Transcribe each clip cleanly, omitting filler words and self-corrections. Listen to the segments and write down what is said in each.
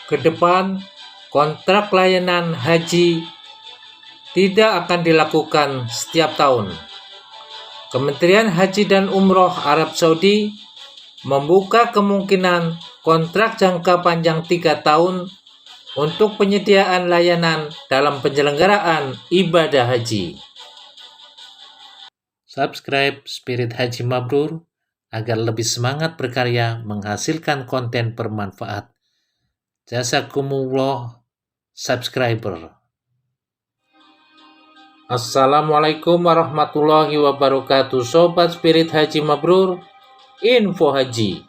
Ke depan, kontrak layanan haji tidak akan dilakukan setiap tahun. Kementerian Haji dan Umroh Arab Saudi membuka kemungkinan kontrak jangka panjang 3 tahun untuk penyediaan layanan dalam penyelenggaraan ibadah haji. Subscribe Spirit Haji Mabrur agar lebih semangat berkarya menghasilkan konten bermanfaat. Jazakumullah subscriber. Assalamualaikum warahmatullahi wabarakatuh. Sobat Spirit Haji Mabrur, info haji.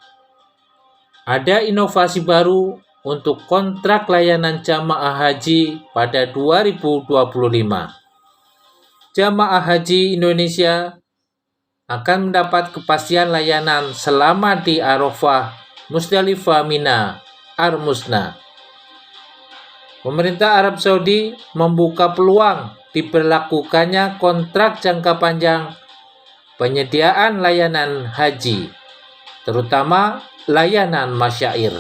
Ada inovasi baru untuk kontrak layanan jamaah haji pada 2025. Jamaah haji Indonesia akan mendapat kepastian layanan selama di Arafah, Musdalifah, Mina, Armusna. Pemerintah Arab Saudi membuka peluang diberlakukannya kontrak jangka panjang penyediaan layanan haji, terutama layanan masyair.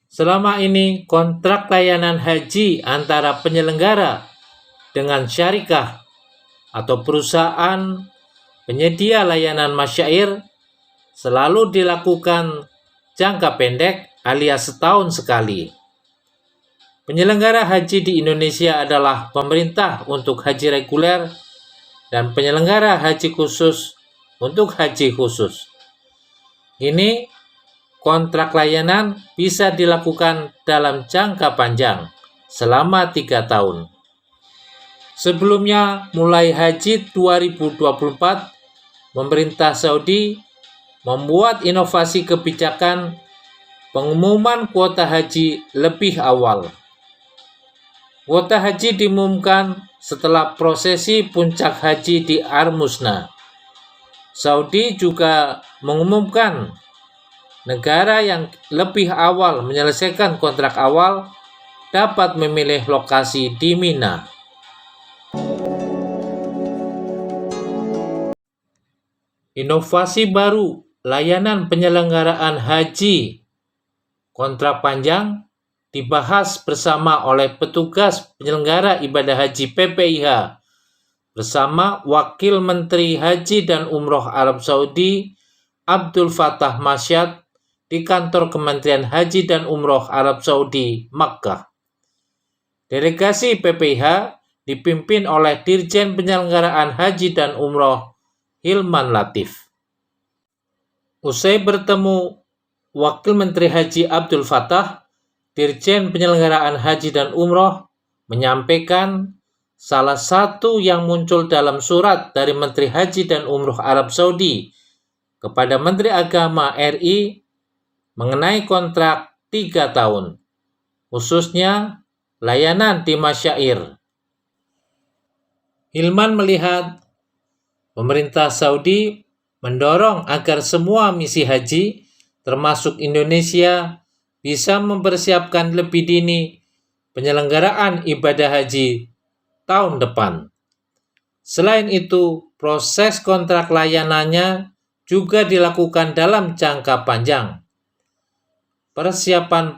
Selama ini, kontrak layanan haji antara penyelenggara dengan syarikah atau perusahaan penyedia layanan masyair selalu dilakukan jangka pendek alias setahun sekali. Penyelenggara haji di Indonesia adalah pemerintah untuk haji reguler dan penyelenggara haji khusus untuk haji khusus. Ini kontrak layanan bisa dilakukan dalam jangka panjang selama 3 tahun. Sebelumnya, mulai haji 2024, pemerintah Saudi membuat inovasi kebijakan pengumuman kuota haji lebih awal. Kuota haji diumumkan setelah prosesi puncak haji di Armusna. Saudi juga mengumumkan negara yang lebih awal menyelesaikan kontrak awal dapat memilih lokasi di Mina. Inovasi baru layanan penyelenggaraan haji kontrak panjang dibahas bersama oleh petugas penyelenggara ibadah haji PPIH bersama Wakil Menteri Haji dan Umroh Arab Saudi Abdul Fattah Masyad di kantor Kementerian Haji dan Umroh Arab Saudi, Makkah. Delegasi PPIH dipimpin oleh Dirjen Penyelenggaraan Haji dan Umroh Hilman Latif. Usai bertemu Wakil Menteri Haji Abdul Fattah, Dirjen Penyelenggaraan Haji dan Umroh menyampaikan salah satu yang muncul dalam surat dari Menteri Haji dan Umroh Arab Saudi kepada Menteri Agama RI mengenai kontrak 3 tahun, khususnya layanan di masyair. Hilman melihat pemerintah Saudi mendorong agar semua misi haji, termasuk Indonesia, bisa mempersiapkan lebih dini penyelenggaraan ibadah haji tahun depan. Selain itu, proses kontrak layanannya juga dilakukan dalam jangka panjang. Persiapan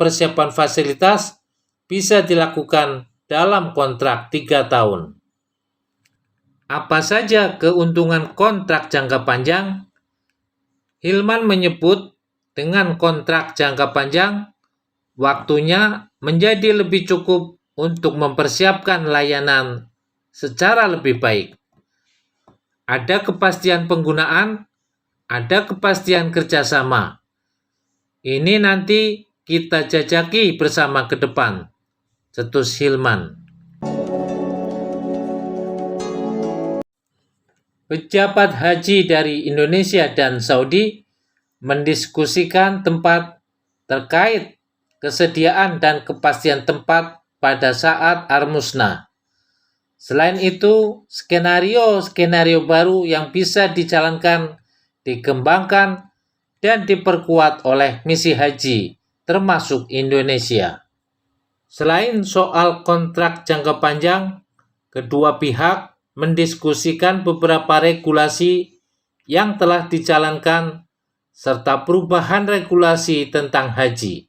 fasilitas bisa dilakukan dalam kontrak 3 tahun. Apa saja keuntungan kontrak jangka panjang? Hilman menyebut dengan kontrak jangka panjang, waktunya menjadi lebih cukup untuk mempersiapkan layanan secara lebih baik. Ada kepastian penggunaan, ada kepastian kerjasama. Ini nanti kita jajaki bersama ke depan, cetus Hilman. Pejabat haji dari Indonesia dan Saudi mendiskusikan tempat terkait kesediaan dan kepastian tempat pada saat Armusna. Selain itu, skenario baru yang bisa dijalankan, dikembangkan, dan diperkuat oleh misi haji, termasuk Indonesia. Selain soal kontrak jangka panjang, kedua pihak mendiskusikan beberapa regulasi yang telah dijalankan serta perubahan regulasi tentang haji.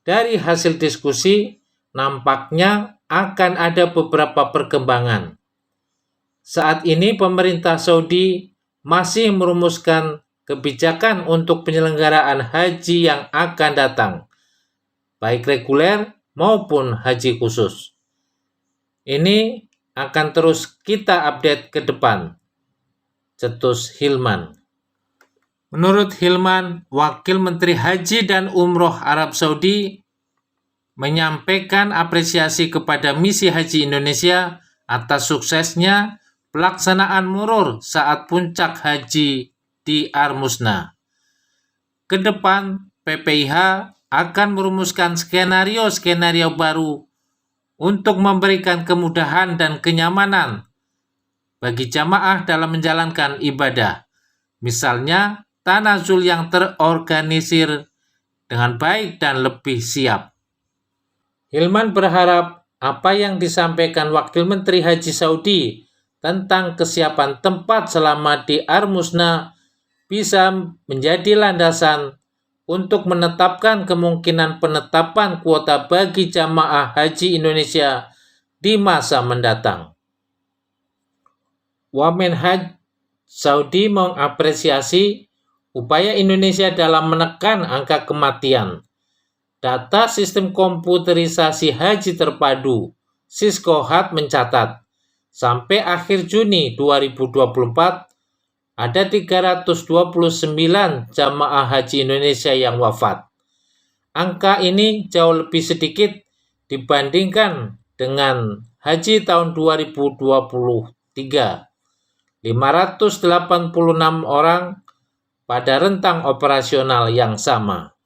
Dari hasil diskusi, nampaknya akan ada beberapa perkembangan. Saat ini pemerintah Saudi masih merumuskan kebijakan untuk penyelenggaraan haji yang akan datang, baik reguler maupun haji khusus. Ini akan terus kita update ke depan, cetus Hilman. Menurut Hilman, Wakil Menteri Haji dan Umroh Arab Saudi menyampaikan apresiasi kepada misi haji Indonesia atas suksesnya pelaksanaan murur saat puncak haji di Armusna. Ke depan, PPIH akan merumuskan skenario-skenario baru untuk memberikan kemudahan dan kenyamanan bagi jamaah dalam menjalankan ibadah. Misalnya, tanazul yang terorganisir dengan baik dan lebih siap. Hilman berharap apa yang disampaikan Wakil Menteri Haji Saudi tentang kesiapan tempat selama di Armusna bisa menjadi landasan untuk menetapkan kemungkinan penetapan kuota bagi jamaah haji Indonesia di masa mendatang. Wamenhaj Saudi mengapresiasi upaya Indonesia dalam menekan angka kematian. Data Sistem Komputerisasi Haji Terpadu Siskohat mencatat, sampai akhir Juni 2024, ada 329 jamaah haji Indonesia yang wafat. Angka ini jauh lebih sedikit dibandingkan dengan haji tahun 2023. 586 orang pada rentang operasional yang sama.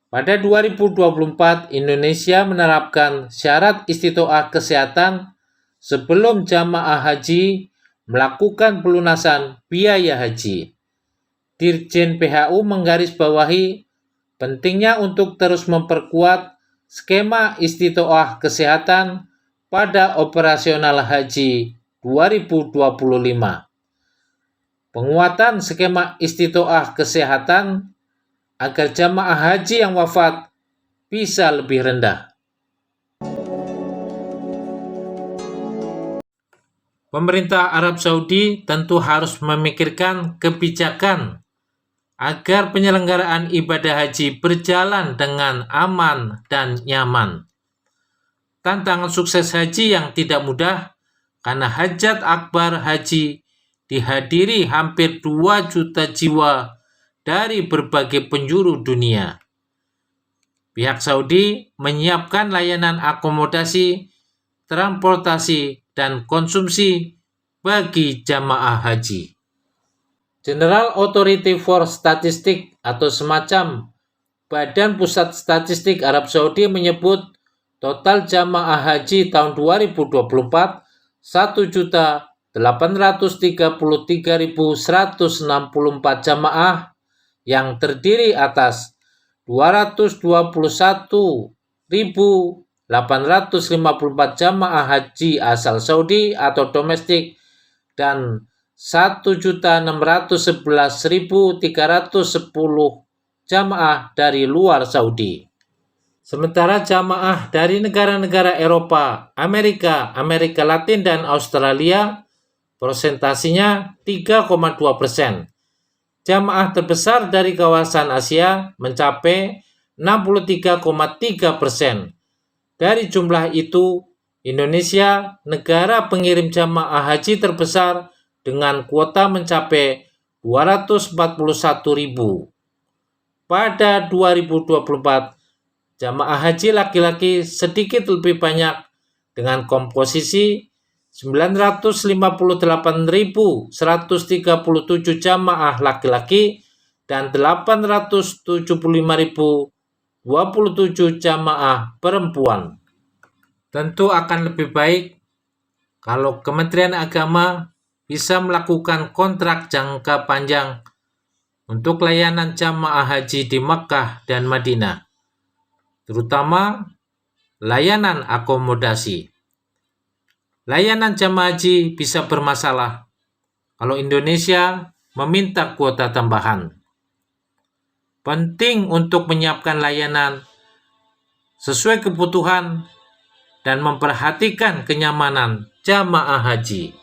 Pada 2024, Indonesia menerapkan syarat istitoah kesehatan sebelum jamaah haji melakukan pelunasan biaya haji. Dirjen PHU menggarisbawahi pentingnya untuk terus memperkuat skema istitoah kesehatan pada operasional haji 2025. Penguatan skema istitoah kesehatan agar jamaah haji yang wafat bisa lebih rendah. Pemerintah Arab Saudi tentu harus memikirkan kebijakan agar penyelenggaraan ibadah haji berjalan dengan aman dan nyaman. Tantangan sukses haji yang tidak mudah karena hajat akbar haji dihadiri hampir 2 juta jiwa dari berbagai penjuru dunia. Pihak Saudi menyiapkan layanan akomodasi, transportasi, dan konsumsi bagi jamaah haji. General Authority for Statistics atau semacam Badan Pusat Statistik Arab Saudi menyebut total jamaah haji tahun 2024 1.833.164 jamaah yang terdiri atas 221.854 jamaah haji asal Saudi atau domestik dan 1.611.310 jamaah dari luar Saudi. Sementara jamaah dari negara-negara Eropa, Amerika, Amerika Latin, dan Australia persentasinya 3,2%. Jamaah terbesar dari kawasan Asia mencapai 63,3%. Dari jumlah itu, Indonesia, negara pengirim jamaah haji terbesar dengan kuota mencapai 241.000. Pada 2024, jamaah haji laki-laki sedikit lebih banyak dengan komposisi 958.137 jamaah laki-laki dan 875.027 jamaah perempuan. Tentu akan lebih baik kalau Kementerian Agama bisa melakukan kontrak jangka panjang untuk layanan jamaah haji di Makkah dan Madinah, terutama layanan akomodasi. Layanan jamaah haji bisa bermasalah kalau Indonesia meminta kuota tambahan. Penting untuk menyiapkan layanan sesuai kebutuhan dan memperhatikan kenyamanan jamaah haji.